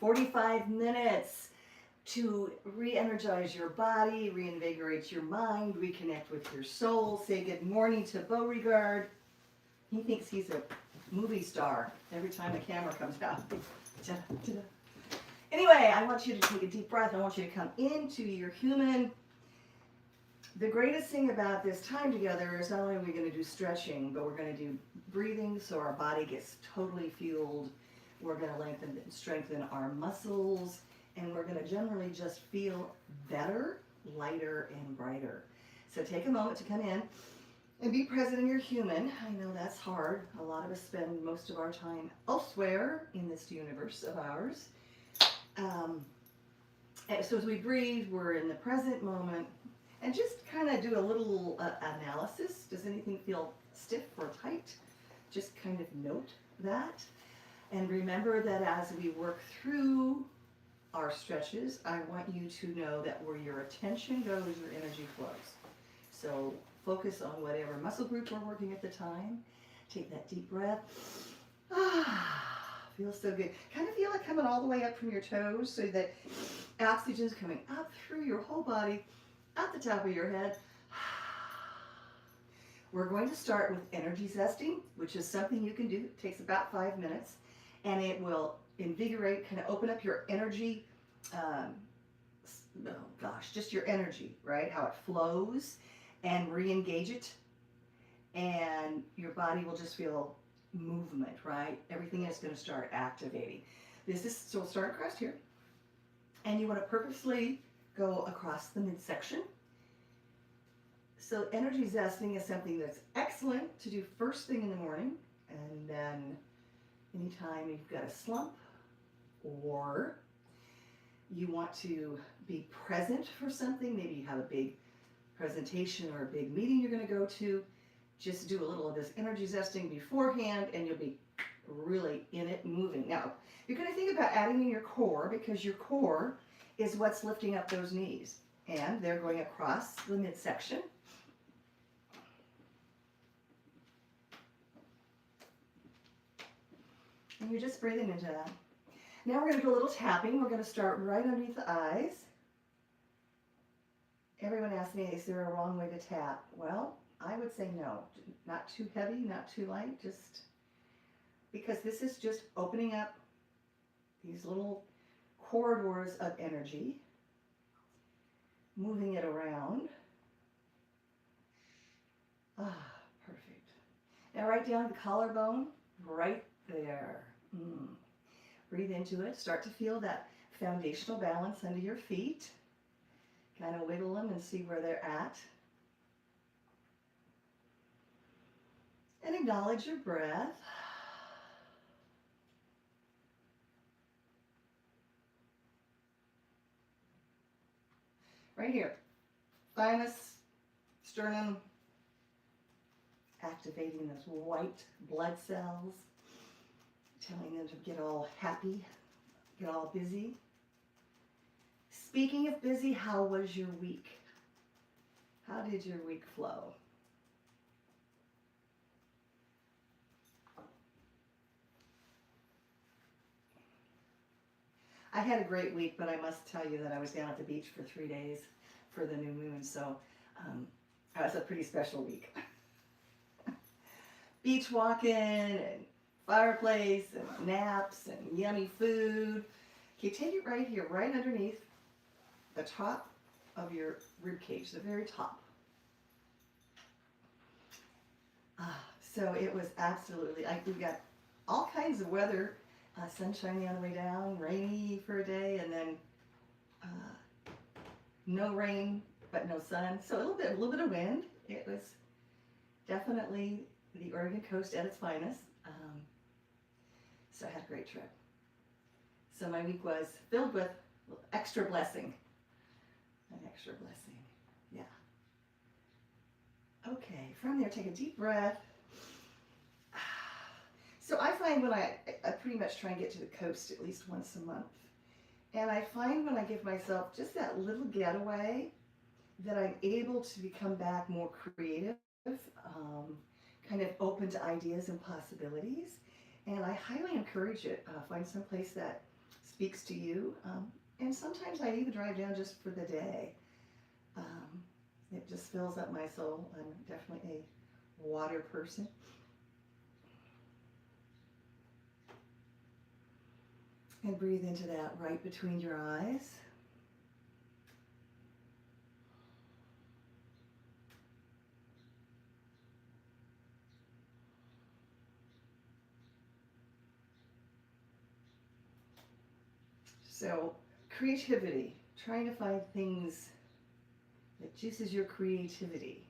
45 minutes to re-energize your body, reinvigorate your mind, reconnect with your soul. Say good morning to Beauregard. He thinks he's a movie star every time the camera comes out. Anyway, I want you to take a deep breath. I want you to come into your human. The greatest thing about this time together is not only are we going to do stretching, but we're going to do breathing so our body gets totally fueled. We're going to lengthen and strengthen our muscles, and we're going to generally just feel better, lighter, and brighter. So take a moment to come in and be present in your human. I know that's hard. A lot of us spend most of our time elsewhere in this universe of ours. So as we breathe, we're in the present moment. And just kind of do a little analysis. Does anything feel stiff or tight? Just kind of note that. And remember that as we work through our stretches, I want you to know that where your attention goes, your energy flows. So focus on whatever muscle group we're working at the time. Take that deep breath. Feels so good. Kind of feel it coming all the way up from your toes so that oxygen's coming up through your whole body, at the top of your head. We're going to start with energy zesting, which is something you can do. It takes about 5 minutes, and it will invigorate, kind of open up your energy. Just your energy, right? How it flows, and re-engage it, and your body will just feel movement, right? Everything is going to start activating. So we'll start across here, and you want to purposely go across the midsection. So energy zesting is something that's excellent to do first thing in the morning, and then anytime you've got a slump or you want to be present for something, maybe you have a big presentation or a big meeting you're going to go to, just do a little of this energy zesting beforehand and you'll be really in it, moving. Now, you're going to think about adding in your core, because your core is what's lifting up those knees, and they're going across the midsection. And you're just breathing into that. Now we're going to do a little tapping. We're going to start right underneath the eyes. Everyone asks me, is there a wrong way to tap? Well, I would say no. Not too heavy, not too light, just because this is just opening up these little corridors of energy, moving it around. Perfect. Now right down the collarbone, right there. Breathe into it. Start to feel that foundational balance under your feet. Kind of wiggle them and see where they're at. And acknowledge your breath. Right here, thymus, sternum, activating those white blood cells, telling them to get all happy, get all busy. Speaking of busy, how was your week? How did your week flow? I had a great week, but I must tell you that I was down at the beach for 3 days for the new moon, so that was a pretty special week. Beach walking and fireplace and naps and yummy food. Okay, take it right here, right underneath the top of your rib cage, the very top. So it was absolutely, we got all kinds of weather. Sunshiny on the way down, rainy for a day, and then no rain but no sun. So a little bit of wind. It was definitely the Oregon coast at its finest. So I had a great trip. So my week was filled with extra blessing. An extra blessing, yeah. Okay, from there, take a deep breath. So I find when I pretty much try and get to the coast at least once a month. And I find when I give myself just that little getaway that I'm able to become back more creative, kind of open to ideas and possibilities. And I highly encourage it. Find some place that's speaks to you. And sometimes I even drive down just for the day. It just fills up my soul. I'm definitely a water person. And breathe into that right between your eyes. So, creativity, trying to find things that juices your creativity,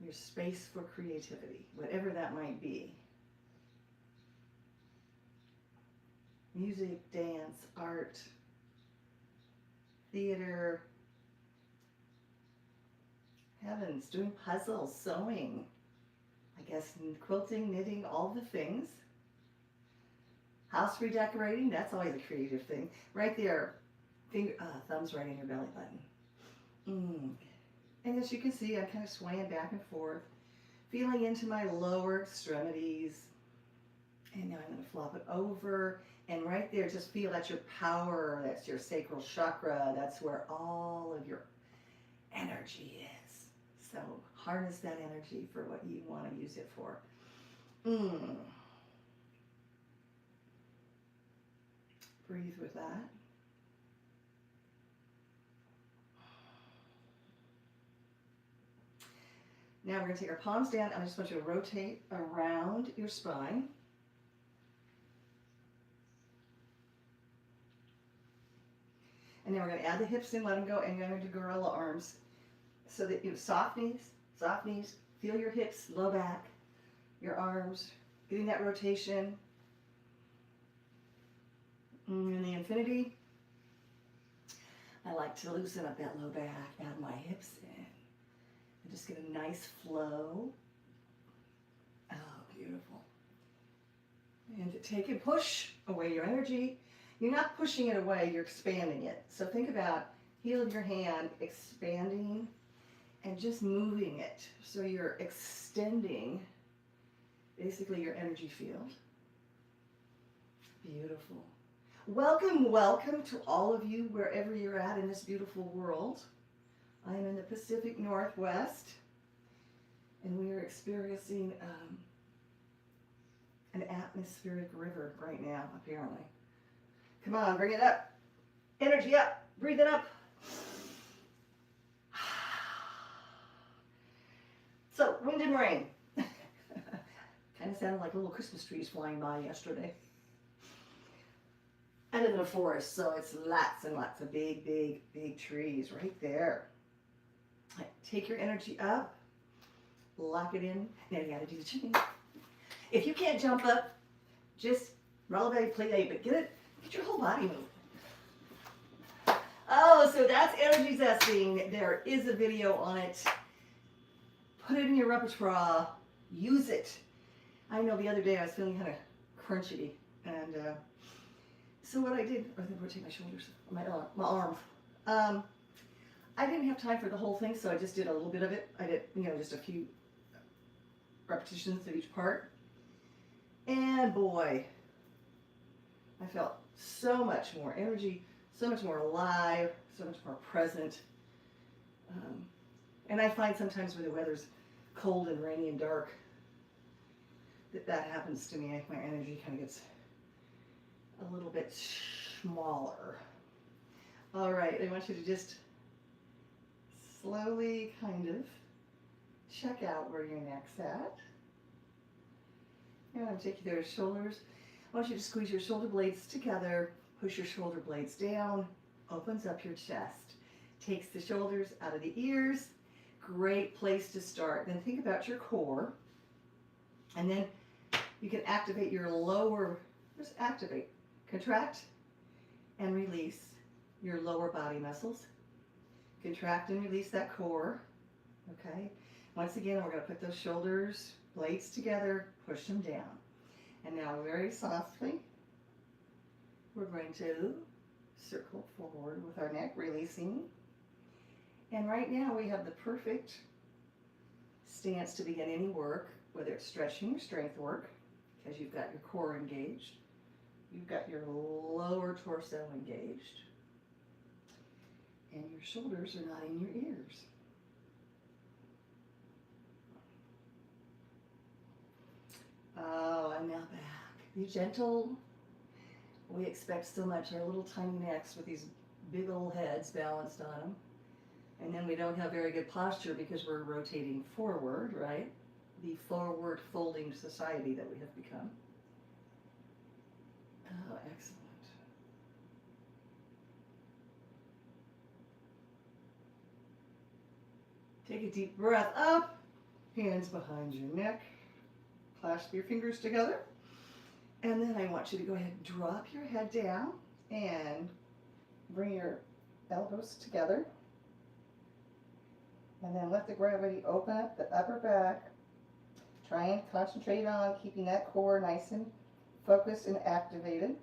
your space for creativity, whatever that might be. Music, dance, art, theater, heavens, doing puzzles, sewing, I guess quilting, knitting, all the things. House redecorating, that's always a creative thing. Right there, thumbs right in your belly button. And as you can see, I'm kind of swaying back and forth, feeling into my lower extremities. And now I'm going to flop it over. And right there, just feel that's your power, that's your sacral chakra, that's where all of your energy is. So harness that energy for what you want to use it for. Breathe with that. Now we're going to take our palms down. I just want you to rotate around your spine. And then we're going to add the hips in, let them go, and you're going to do gorilla arms. So that you have soft knees, feel your hips, low back, your arms, getting that rotation. In the infinity, I like to loosen up that low back, add my hips in, and just get a nice flow. Oh, beautiful. And to take and push away your energy. You're not pushing it away, you're expanding it. So think about heel of your hand expanding and just moving it. So you're extending basically your energy field. Beautiful. Welcome, welcome to all of you wherever you're at in this beautiful world. I am in the Pacific Northwest and we are experiencing an atmospheric river right now, apparently. Come on, bring it up. Energy up. Breathe it up. So, wind and rain. Kind of sounded like little Christmas trees flying by yesterday. I live in a forest, so it's lots and lots of big, big, big trees right there. Take your energy up. Lock it in. Now you gotta do the chin. If you can't jump up, just roll belly, play, but get your whole body moving. Oh, so that's energy zesting. There is a video on it. Put it in your repertoire. Use it. I know the other day I was feeling kind of crunchy, and so what I did, I think rotate my shoulders, my arms. I didn't have time for the whole thing, so I just did a little bit of it. I did, just a few repetitions of each part, and boy, I felt so much more energy, so much more alive, so much more present. And I find sometimes when the weather's cold and rainy and dark, that happens to me. My energy kind of gets a little bit smaller. All right, I want you to just slowly kind of check out where your neck's at. And I'm going to take you to the shoulders. I want you to squeeze your shoulder blades together, push your shoulder blades down, opens up your chest, takes the shoulders out of the ears. Great place to start. Then think about your core, and then you can activate your lower, just activate, contract and release your lower body muscles. Contract and release that core, okay? Once again, we're going to put those shoulders blades together, push them down. And now very softly, we're going to circle forward with our neck, releasing. And right now we have the perfect stance to begin any work, whether it's stretching or strength work, because you've got your core engaged. You've got your lower torso engaged, and your shoulders are not in your ears. Oh, and now back. Be gentle. We expect so much. Our little tiny necks with these big old heads balanced on them. And then we don't have very good posture because we're rotating forward, right? The forward folding society that we have become. Oh, excellent. Take a deep breath up, hands behind your neck, clasp your fingers together, and then I want you to go ahead and drop your head down and bring your elbows together, and then let the gravity open up the upper back. Try and concentrate on keeping that core nice and focused and activated.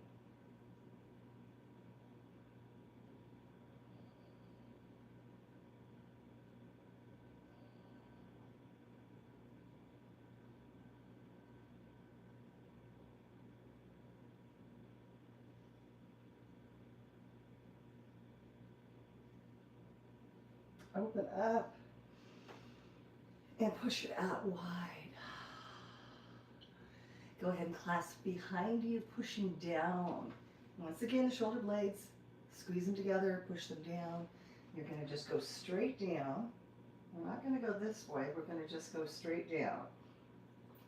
Open up and push it out wide. Go ahead and clasp behind you, pushing down. Once again, the shoulder blades, squeeze them together, push them down. You're going to just go straight down. We're not going to go this way. We're going to just go straight down.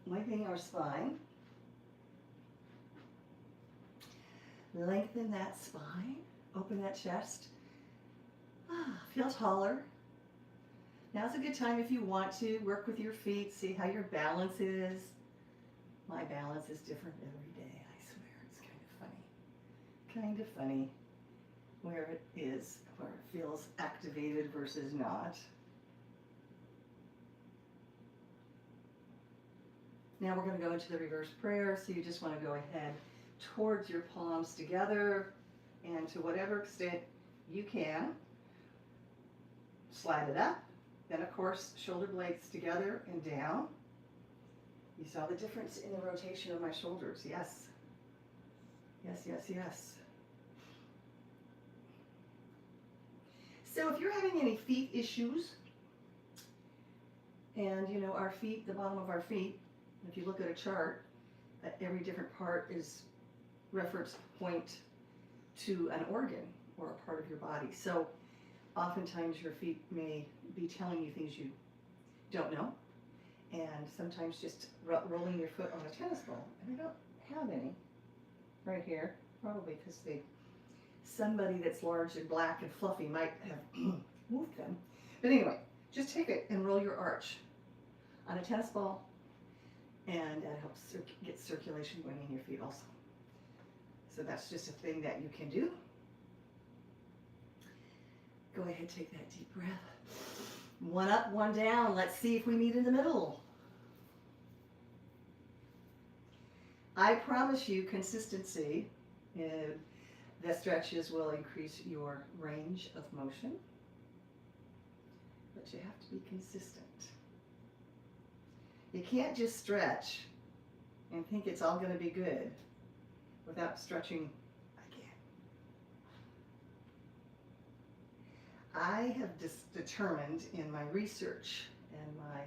Lengthening our spine. Lengthen that spine. Open that chest. Feel taller. Now's a good time if you want to work with your feet, see how your balance is. My balance is different every day, I swear. It's kind of funny where it is, where it feels activated versus not. Now we're going to go into the reverse prayer, so you just want to go ahead towards your palms together, and to whatever extent you can, slide it up. Then, of course, shoulder blades together and down. You saw the difference in the rotation of my shoulders. Yes. Yes, yes, yes. So if you're having any feet issues, and you know our feet, the bottom of our feet, if you look at a chart, every different part is reference point to an organ or a part of your body. So oftentimes your feet may be telling you things you don't know, and sometimes just rolling your foot on a tennis ball. And I don't have any right here, probably because somebody that's large and black and fluffy might have moved them. But anyway, just take it and roll your arch on a tennis ball, and that helps get circulation going in your feet also. So that's just a thing that you can do. Go ahead, take that deep breath. One up, one down. Let's see if we meet in the middle. I promise you consistency. The stretches will increase your range of motion, but you have to be consistent. You can't just stretch and think it's all going to be good without stretching again. I have determined in my research and my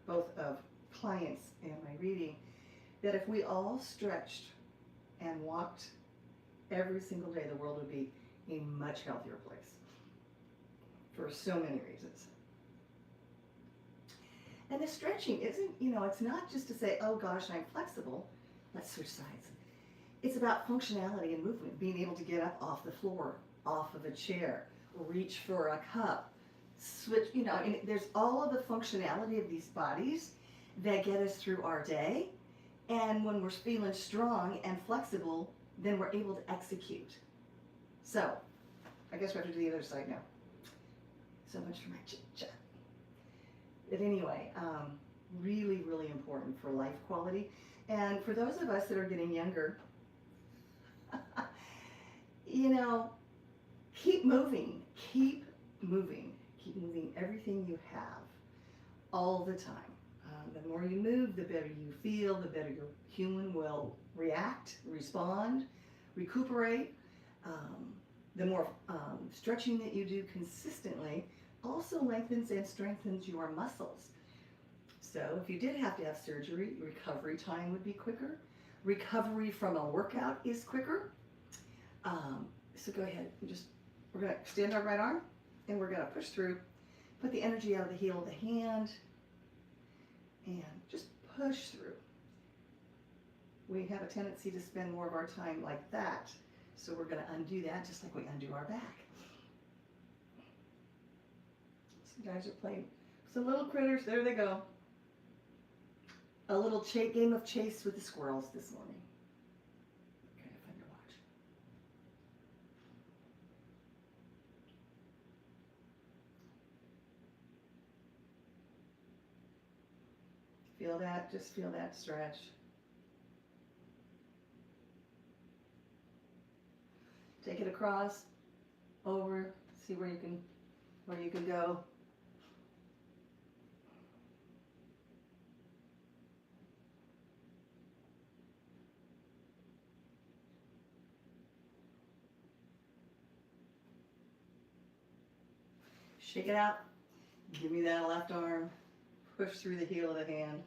both of clients and my reading that if we all stretched and walked every single day, the world would be a much healthier place for so many reasons. And the stretching isn't, it's not just to say, oh gosh, I'm flexible, let's switch sides. It's about functionality and movement, being able to get up off the floor, off of a chair, reach for a cup, switch, there's all of the functionality of these bodies that get us through our day. And when we're feeling strong and flexible, then we're able to execute. So, I guess we have to do the other side now. So much for my chit-chat. But anyway, really, really important for life quality. And for those of us that are getting younger, keep moving, keep moving everything you have all the time. The more you move, the better you feel, the better your human will react, respond, recuperate. The more stretching that you do consistently also lengthens and strengthens your muscles. So if you did have to have surgery, recovery time would be quicker. Recovery from a workout is quicker. So go ahead and we're going to extend our right arm and we're going to push through. Put the energy out of the heel of the hand and just push through. We have a tendency to spend more of our time like that. So we're going to undo that just like we undo our back. Some guys are playing some little critters. There they go. A little game of chase with the squirrels this morning. Okay, find your watch. Feel that, just feel that stretch. Take it across, over, see where you can go. Shake it out. Give me that left arm. Push through the heel of the hand.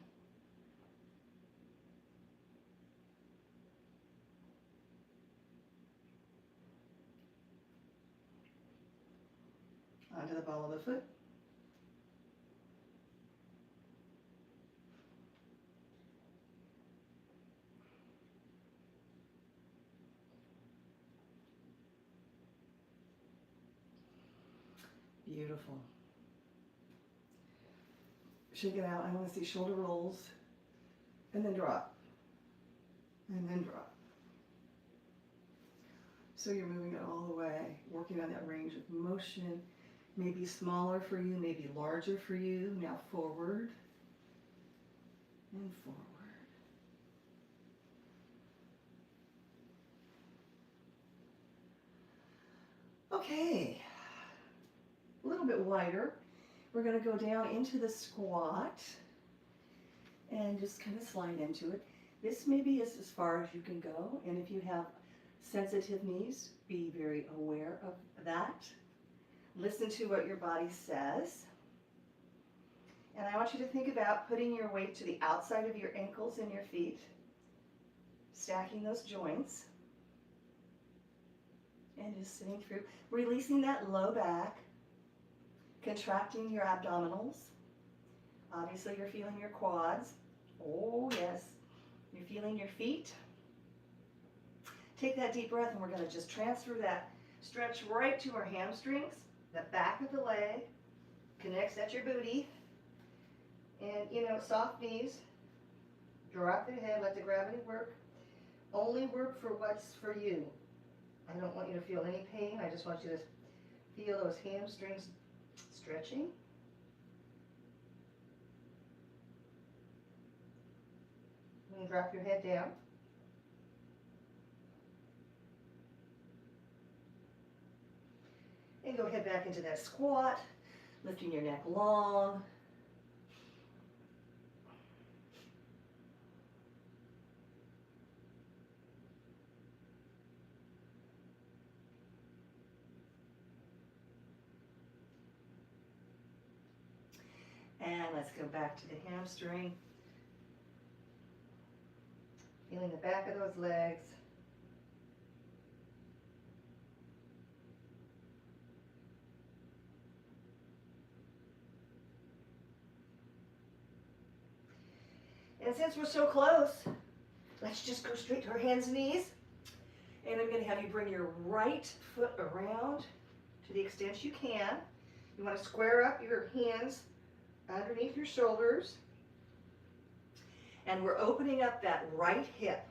Onto the ball of the foot. Beautiful. Shake it out. I want to see shoulder rolls. And then drop. And then drop. So you're moving it all the way, working on that range of motion. Maybe smaller for you, maybe larger for you. Now forward and forward. Okay, a little bit wider. We're going to go down into the squat and just kind of slide into it. This maybe is as far as you can go, and if you have sensitive knees, be very aware of that. Listen to what your body says. And I want you to think about putting your weight to the outside of your ankles and your feet, stacking those joints, and just sitting through, releasing that low back, contracting your abdominals. Obviously, you're feeling your quads. Oh, yes. You're feeling your feet. Take that deep breath, and we're going to just transfer that stretch right to our hamstrings. The back of the leg connects at your booty. And, soft knees. Drop the head, let the gravity work. Only work for what's for you. I don't want you to feel any pain. I just want you to feel those hamstrings stretching. And drop your head down. And go head back into that squat, lifting your neck long. And let's go back to the hamstring. Feeling the back of those legs. And since we're so close, let's just go straight to our hands and knees. And I'm going to have you bring your right foot around to the extent you can. You want to square up your hands underneath your shoulders. And we're opening up that right hip.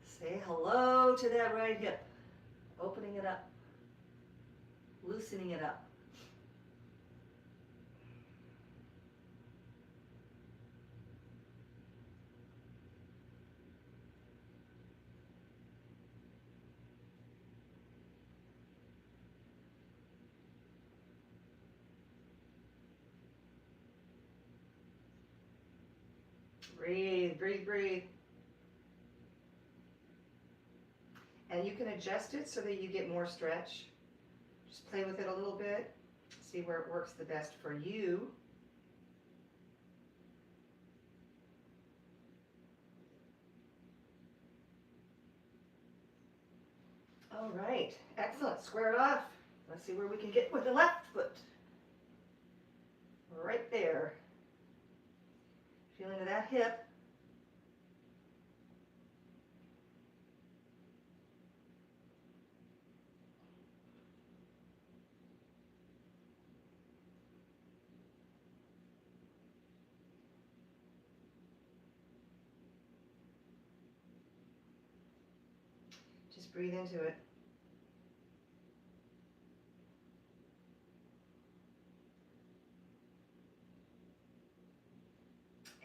Say hello to that right hip. Opening it up. Loosening it up. Breathe, breathe, breathe. And you can adjust it so that you get more stretch. Just play with it a little bit. See where it works the best for you. All right, excellent. Square it off. Let's see where we can get with the left foot. Right there. Feel into that hip. Just breathe into it.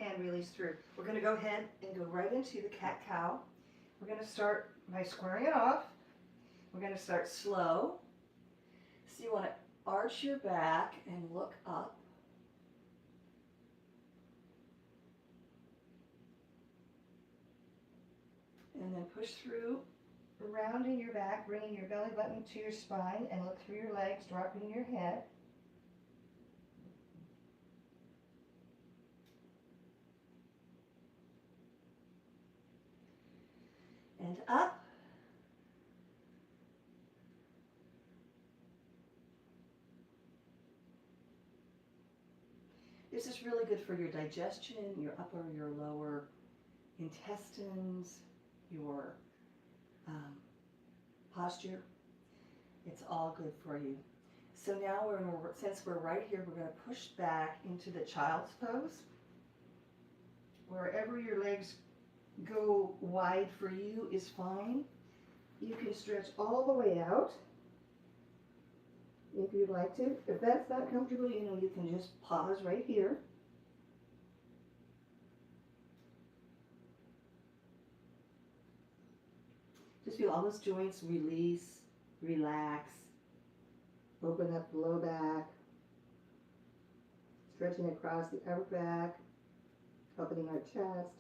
And release through. We're going to go ahead and go right into the cat-cow. We're going to start by squaring it off. We're going to start slow. So you want to arch your back and look up. And then push through, rounding your back, bringing your belly button to your spine, and look through your legs, dropping your head. And up. This is really good for your digestion, your upper, your lower intestines, your posture. It's all good for you. So now since we're right here, we're going to push back into the child's pose. Wherever your legs go wide for you is fine. You can stretch all the way out if you'd like to. If that's not comfortable, you can just pause right here. Just feel all those joints release, relax, open up the low back, stretching across the upper back, opening our chest.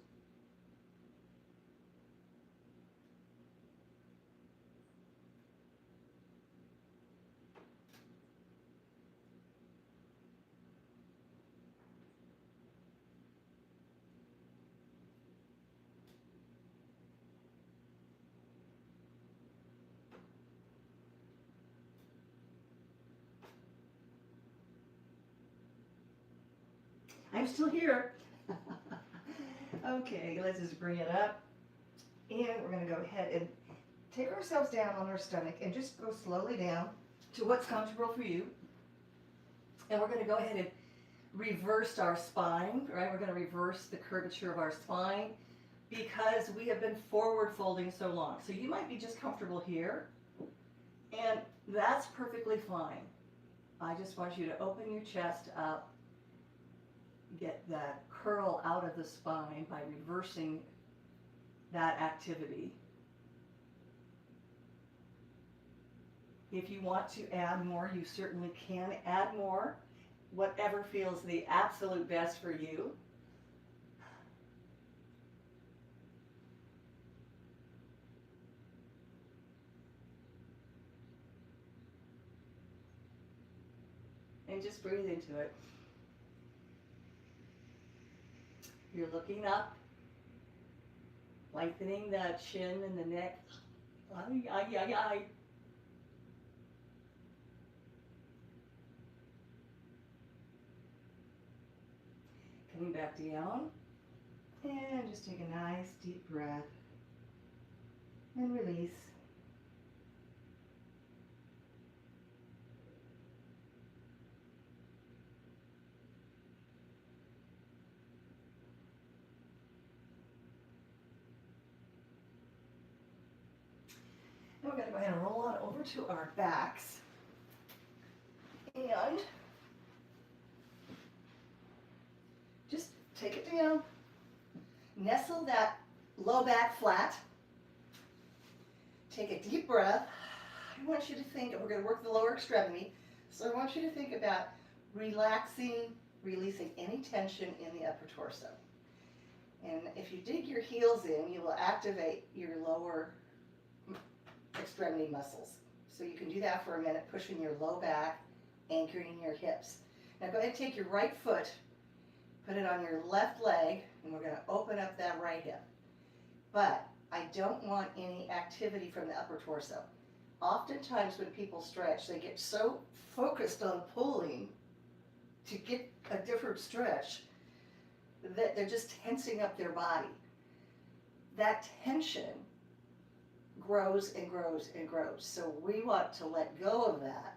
I'm still here. Okay, let's just bring it up. And we're going to go ahead and take ourselves down on our stomach and just go slowly down to what's comfortable for you. And we're going to go ahead and reverse our spine, right? We're going to reverse the curvature of our spine because we have been forward folding so long. So you might be just comfortable here, and that's perfectly fine. I just want you to open your chest up, get that curl out of the spine by reversing that activity. If you want to add more, you certainly can add more, whatever feels the absolute best for you. And just breathe into it. You're looking up, lengthening the chin and the neck. Ay, ay, ay, ay. Coming back down, and just take a nice deep breath and release. Now we're going to go ahead and roll on over to our backs. And just take it down. Nestle that low back flat. Take a deep breath. I want you to think, we're going to work the lower extremity, so I want you to think about relaxing, releasing any tension in the upper torso. And if you dig your heels in, you will activate your lower extremity muscles. So you can do that for a minute, pushing your low back, anchoring your hips. Now go ahead and take your right foot, put it on your left leg, and we're going to open up that right hip. But I don't want any activity from the upper torso. Oftentimes when people stretch, they get so focused on pulling to get a different stretch that they're just tensing up their body. That tension grows and grows and grows. So we want to let go of that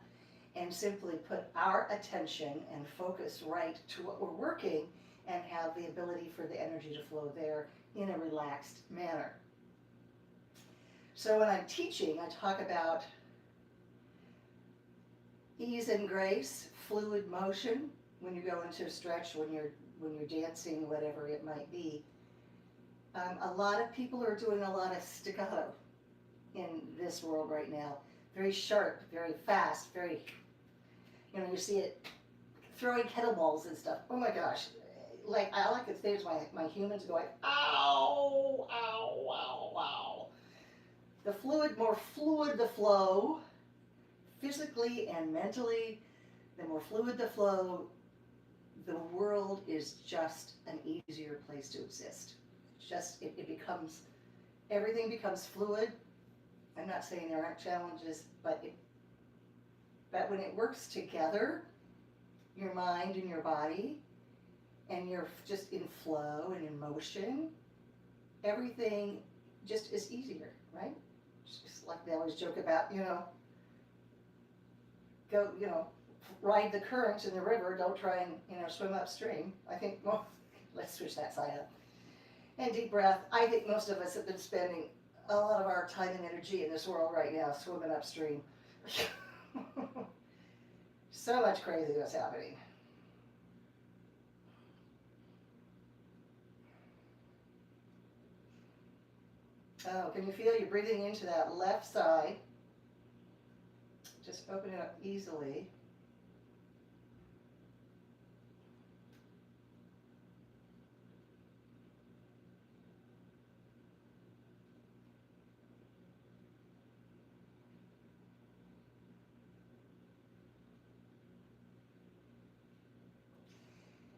and simply put our attention and focus right to what we're working and have the ability for the energy to flow there in a relaxed manner. So when I'm teaching, I talk about ease and grace, fluid motion when you go into a stretch, when you're dancing, whatever it might be. A lot of people are doing a lot of staccato in this world right now. Very sharp, very fast, very, you see it throwing kettlebells and stuff. Oh my gosh. Like, I like to say to my humans going, ow, ow, ow, ow. More fluid the flow, physically and mentally, the more fluid the flow, the world is just an easier place to exist. It becomes, everything becomes fluid. I'm not saying there aren't challenges, but when it works together, your mind and your body, and you're just in flow and in motion, everything just is easier, right? Just like they always joke about, ride the current in the river, don't try and, swim upstream. I think, well, let's switch that side up. And deep breath. I think most of us have been spending a lot of our time and energy in this world right now swimming upstream. So much craziness happening. Oh, can you feel you're breathing into that left side? Just open it up easily.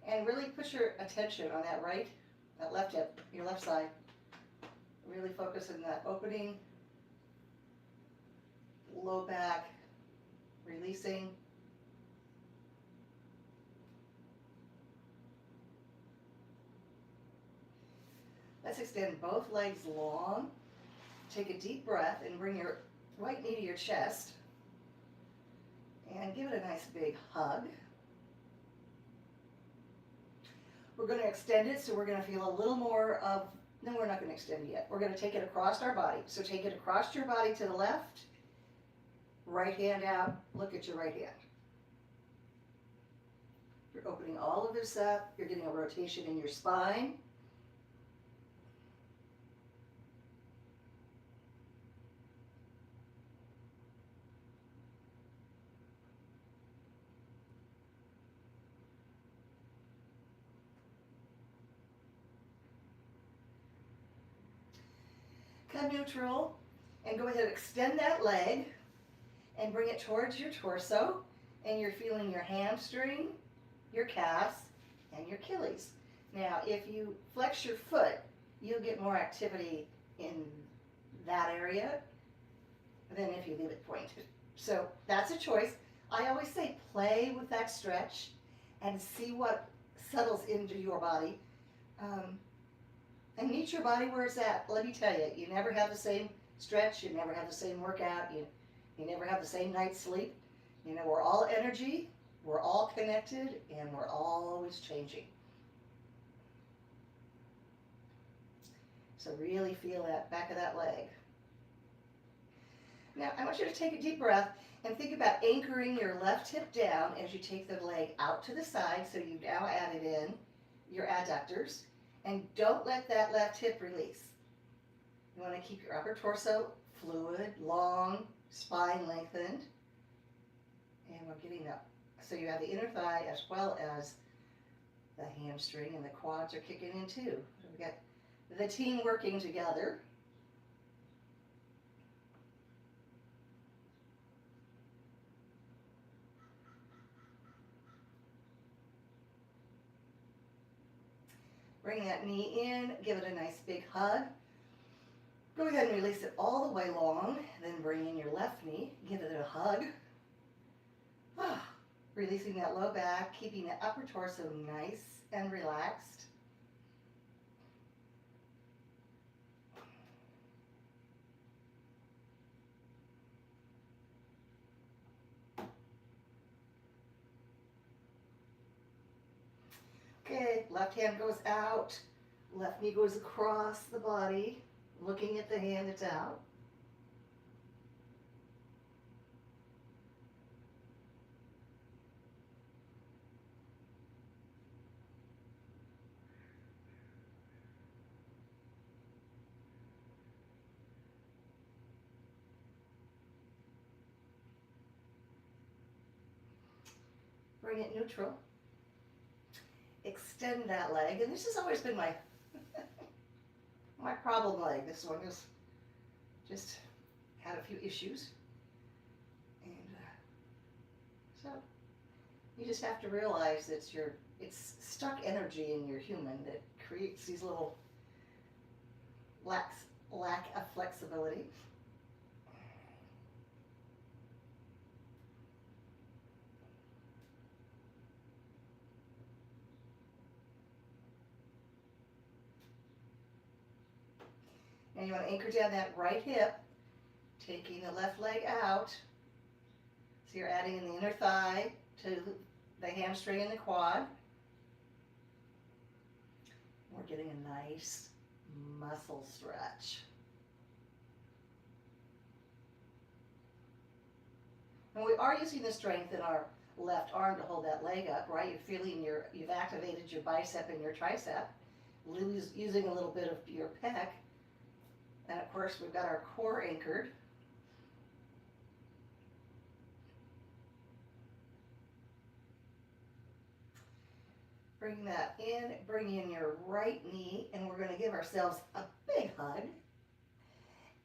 And really put your attention on that left hip, your left side. Really focus on that opening, low back, releasing. Let's extend both legs long. Take a deep breath and bring your right knee to your chest. And give it a nice big hug. We're going to extend it, so we're going to feel a little more of, no, we're not going to extend it yet. We're going to take it across our body. So take it across your body to the left, right hand out, look at your right hand. You're opening all of this up. You're getting a rotation in your spine. Come neutral and go ahead and extend that leg and bring it towards your torso, and you're feeling your hamstring, your calves, and your Achilles. Now, if you flex your foot, you'll get more activity in that area than if you leave it pointed. So that's a choice. I always say play with that stretch and see what settles into your body. And meet your body where it's at. Let me tell you, you never have the same stretch, you never have the same workout, you never have the same night's sleep. We're all energy, we're all connected, and we're always changing. So really feel that back of that leg. Now, I want you to take a deep breath and think about anchoring your left hip down as you take the leg out to the side, so you've now added in your adductors. And don't let that left hip release. You want to keep your upper torso fluid, long, spine lengthened. And we're getting up. So you have the inner thigh as well as the hamstring, and the quads are kicking in too. We got the team working together. Bring that knee in, give it a nice big hug. Go ahead and release it all the way long, then bring in your left knee, give it a hug. Releasing that low back, keeping the upper torso nice and relaxed. Okay, left hand goes out, left knee goes across the body, looking at the hand that's out. Bring it neutral. Extend that leg, and this has always been my my problem leg. This one is just had a few issues, and so you just have to realize that it's stuck energy in your human that creates these little lack of flexibility. And you want to anchor down that right hip, taking the left leg out. So you're adding in the inner thigh to the hamstring and the quad. We're getting a nice muscle stretch. And we are using the strength in our left arm to hold that leg up, right? You're feeling you've activated your bicep and your tricep, using a little bit of your pec. And of course, we've got our core anchored. Bring that in, bring in your right knee, and we're going to give ourselves a big hug.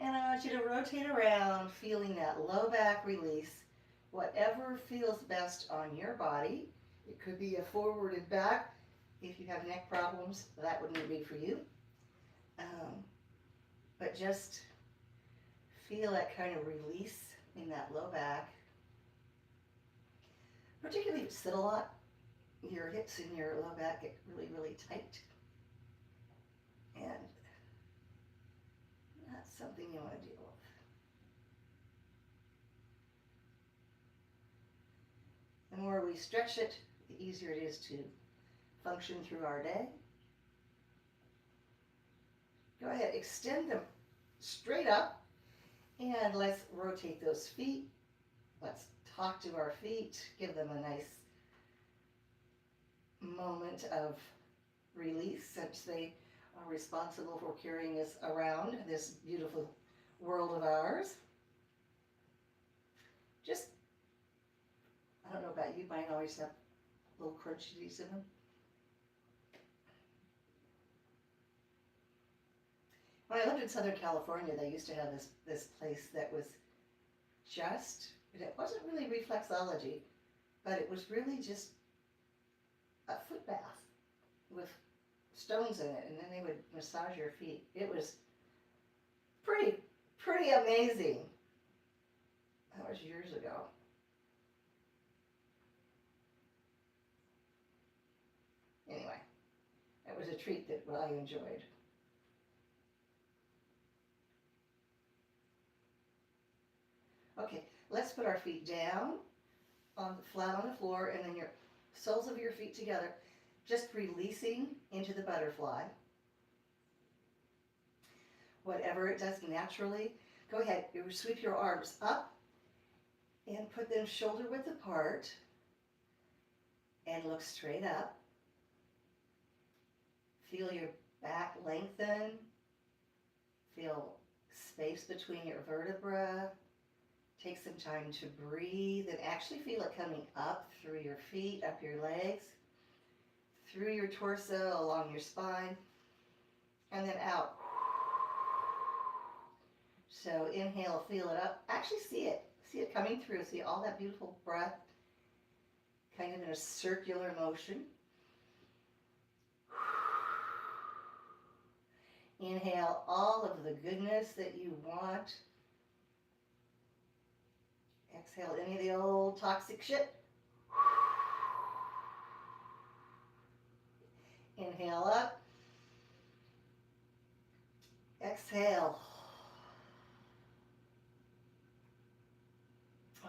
And I want you to rotate around, feeling that low back release, whatever feels best on your body. It could be a forwarded back. If you have neck problems, that wouldn't be for you. But just feel that kind of release in that low back. Particularly if you sit a lot, your hips and your low back get really, really tight. And that's something you want to deal with. The more we stretch it, the easier it is to function through our day. Go ahead, extend them straight up, and let's rotate those feet. Let's talk to our feet, give them a nice moment of release, since they are responsible for carrying us around this beautiful world of ours. Just, I don't know about you, mine always have little crunchies in them. When I lived in Southern California, they used to have this place that was just, it wasn't really reflexology, but it was really just a foot bath with stones in it, and then they would massage your feet. It was pretty amazing. That was years ago. Anyway, it was a treat that I enjoyed. Okay, let's put our feet down, flat on the floor, and then your soles of your feet together, just releasing into the butterfly. Whatever it does naturally, go ahead, you sweep your arms up and put them shoulder width apart and look straight up. Feel your back lengthen. Feel space between your vertebrae. Take some time to breathe and actually feel it coming up through your feet, up your legs, through your torso, along your spine. and then out. So inhale, feel it up. Actually see it. See it coming through. See all that beautiful breath kind of in a circular motion. Inhale all of the goodness that you want. Exhale any of the old toxic shit. Inhale up. Exhale.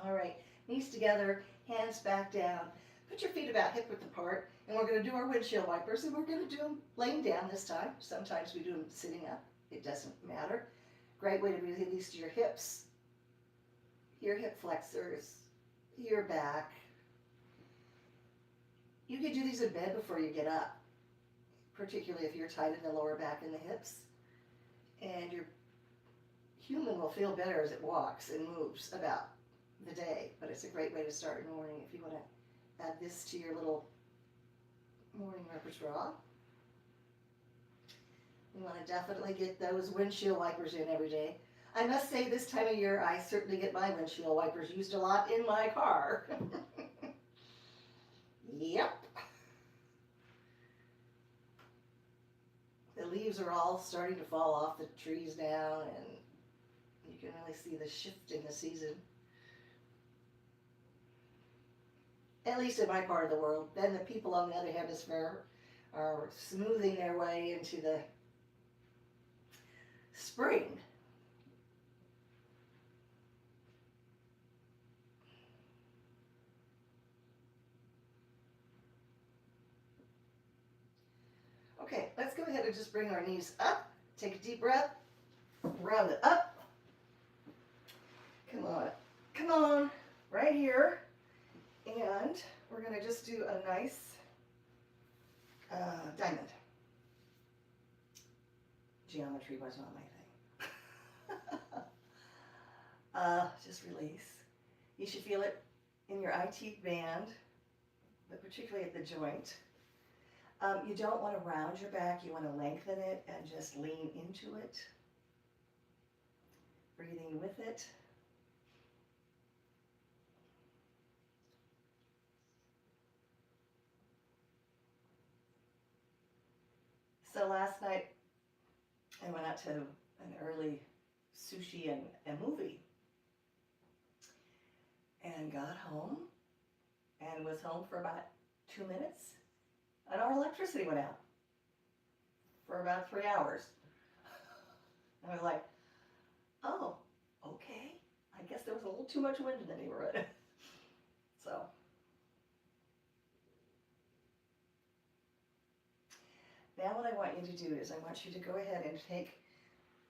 All right, knees together, hands back down. Put your feet about hip width apart, and we're going to do our windshield wipers, and we're going to do them laying down this time. Sometimes we do them sitting up. It doesn't matter. Great way to release your hips, your hip flexors, your back. You can do these in bed before you get up, particularly if you're tight in the lower back and the hips. And your human will feel better as it walks and moves about the day, but it's a great way to start in the morning if you want to add this to your little morning repertoire. You want to definitely get those windshield wipers in every day. I must say this time of year I certainly get my windshield wipers used a lot in my car. Yep. The leaves are all starting to fall off the trees now, and you can really see the shift in the season. At least in my part of the world. Then the people on the other hemisphere are smoothing their way into the spring. Okay, let's go ahead and just bring our knees up. Take a deep breath. Round it up. Come on. Come on. Right here. And we're going to just do a nice diamond. Geometry was not my thing. Just release. You should feel it in your IT band, but particularly at the joint. You don't want to round your back. You want to lengthen it and just lean into it. Breathing with it. So last night, I went out to an early sushi and a movie, and got home, and was home for about 2 minutes, and our electricity went out for about 3 hours. I was like, oh, okay. I guess there was a little too much wind in the neighborhood. So. Now what I want you to do is I want you to go ahead and take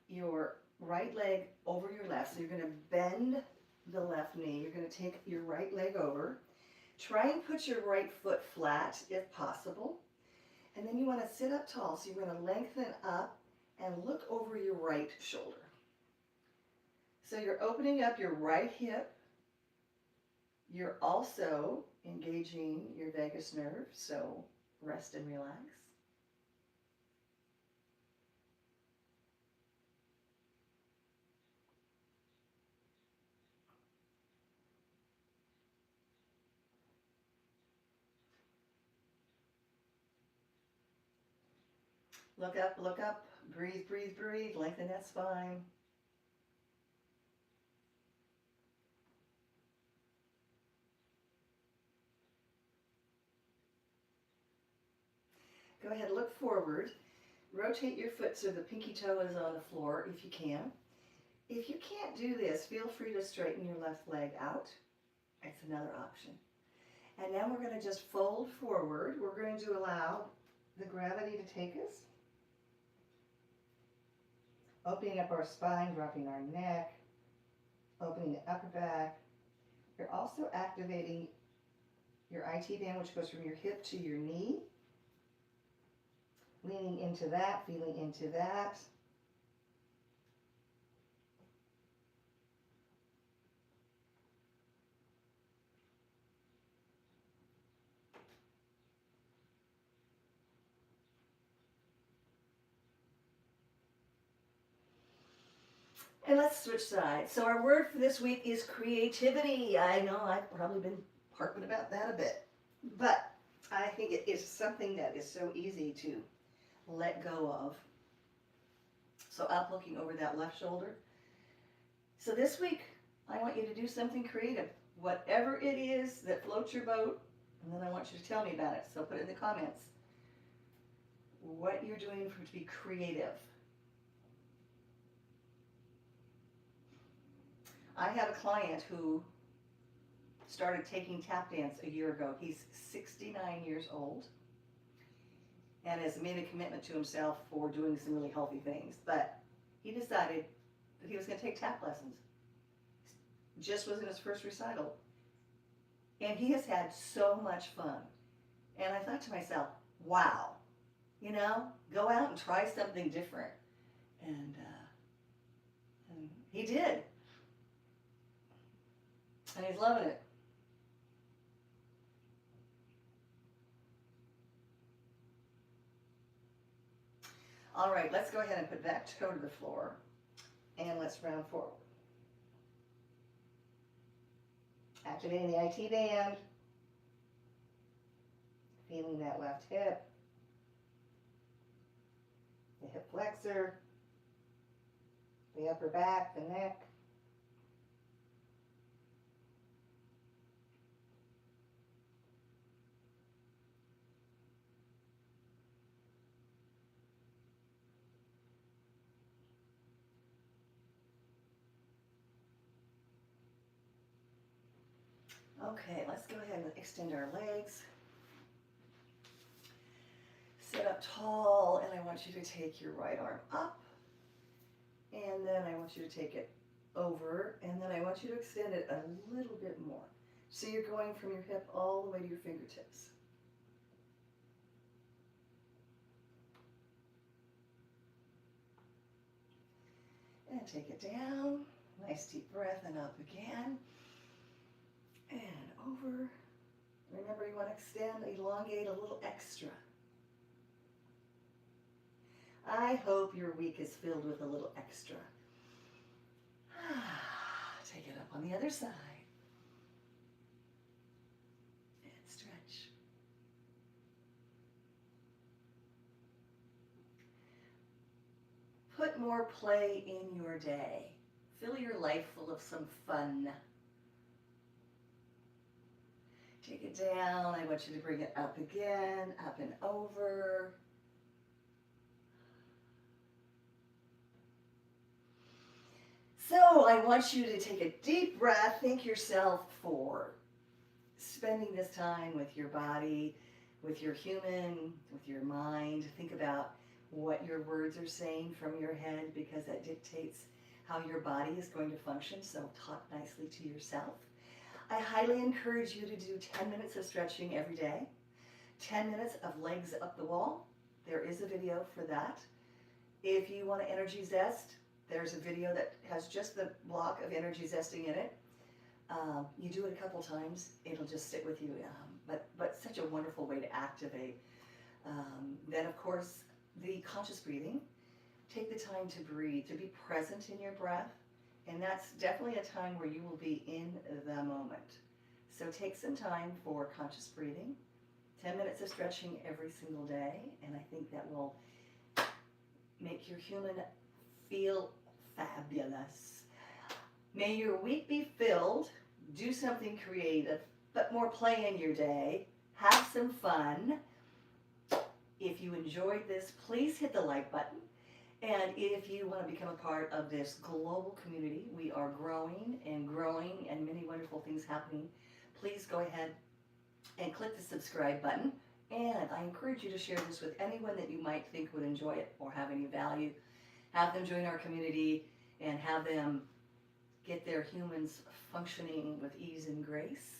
your right leg over your left. So you're going to bend the left knee. You're going to take your right leg over. Try and put your right foot flat if possible. And then you want to sit up tall. So you're going to lengthen up and look over your right shoulder. So you're opening up your right hip. You're also engaging your vagus nerve. So rest and relax. Look up, breathe, breathe, breathe, lengthen that spine. Go ahead, look forward. Rotate your foot so the pinky toe is on the floor if you can. If you can't do this, feel free to straighten your left leg out. It's another option. And now we're going to just fold forward. We're going to allow the gravity to take us. Opening up our spine, dropping our neck, opening the upper back. You're also activating your IT band, which goes from your hip to your knee. Leaning into that, feeling into that. And let's switch sides. So our word for this week is creativity. I know I've probably been harping about that a bit, but I think it is something that is so easy to let go of. So up, looking over that left shoulder. So this week, I want you to do something creative. Whatever it is that floats your boat, and then I want you to tell me about it. So put it in the comments. What you're doing to be creative. I have a client who started taking tap dance a year ago. He's 69 years old and has made a commitment to himself for doing some really healthy things. But he decided that he was going to take tap lessons. Just was in his first recital. And he has had so much fun. And I thought to myself, wow, you know, go out and try something different. And he did. And he's loving it. All right, let's go ahead and put that toe to the floor. And let's round forward. Activating the IT band. Feeling that left hip. The hip flexor. The upper back, the neck. Okay, let's go ahead and extend our legs. Sit up tall, and I want you to take your right arm up, and then I want you to take it over, and then I want you to extend it a little bit more. So you're going from your hip all the way to your fingertips. And take it down. Nice deep breath, and up again. And over. Remember, you want to extend, elongate a little extra. I hope your week is filled with a little extra. Take it up on the other side. And stretch. Put more play in your day. Fill your life full of some fun. Take it down. I want you to bring it up again, up and over. So I want you to take a deep breath. Thank yourself for spending this time with your body, with your human, with your mind. Think about what your words are saying from your head, because that dictates how your body is going to function. So talk nicely to yourself. I highly encourage you to do 10 minutes of stretching every day, 10 minutes of legs up the wall. There is a video for that. If you want to energy zest, there's a video that has just the block of energy zesting in it. You do it a couple times, it'll just sit with you. But such a wonderful way to activate. Then, of course, the conscious breathing. Take the time to breathe, to be present in your breath. And that's definitely a time where you will be in the moment. So take some time for conscious breathing, 10 minutes of stretching every single day, and I think that will make your human feel fabulous. May your week be filled. Do something creative, but more play in your day. Have some fun. If you enjoyed this, please hit the like button. And if you want to become a part of this global community, we are growing and many wonderful things happening. Please go ahead and click the subscribe button. And I encourage you to share this with anyone that you might think would enjoy it or have any value. Have them join our community and have them get their humans functioning with ease and grace.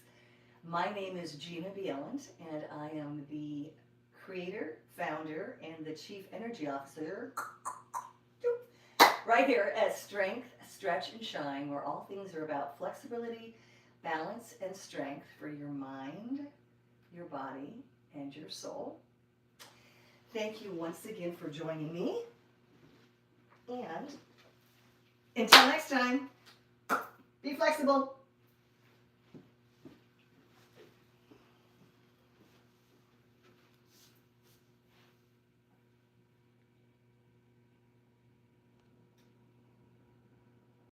My name is Jina, and I am the creator, founder, and the chief energy officer right here at Strength, Stretch, and Shine, where all things are about flexibility, balance, and strength for your mind, your body, and your soul. Thank you once again for joining me. And Until next time, be flexible.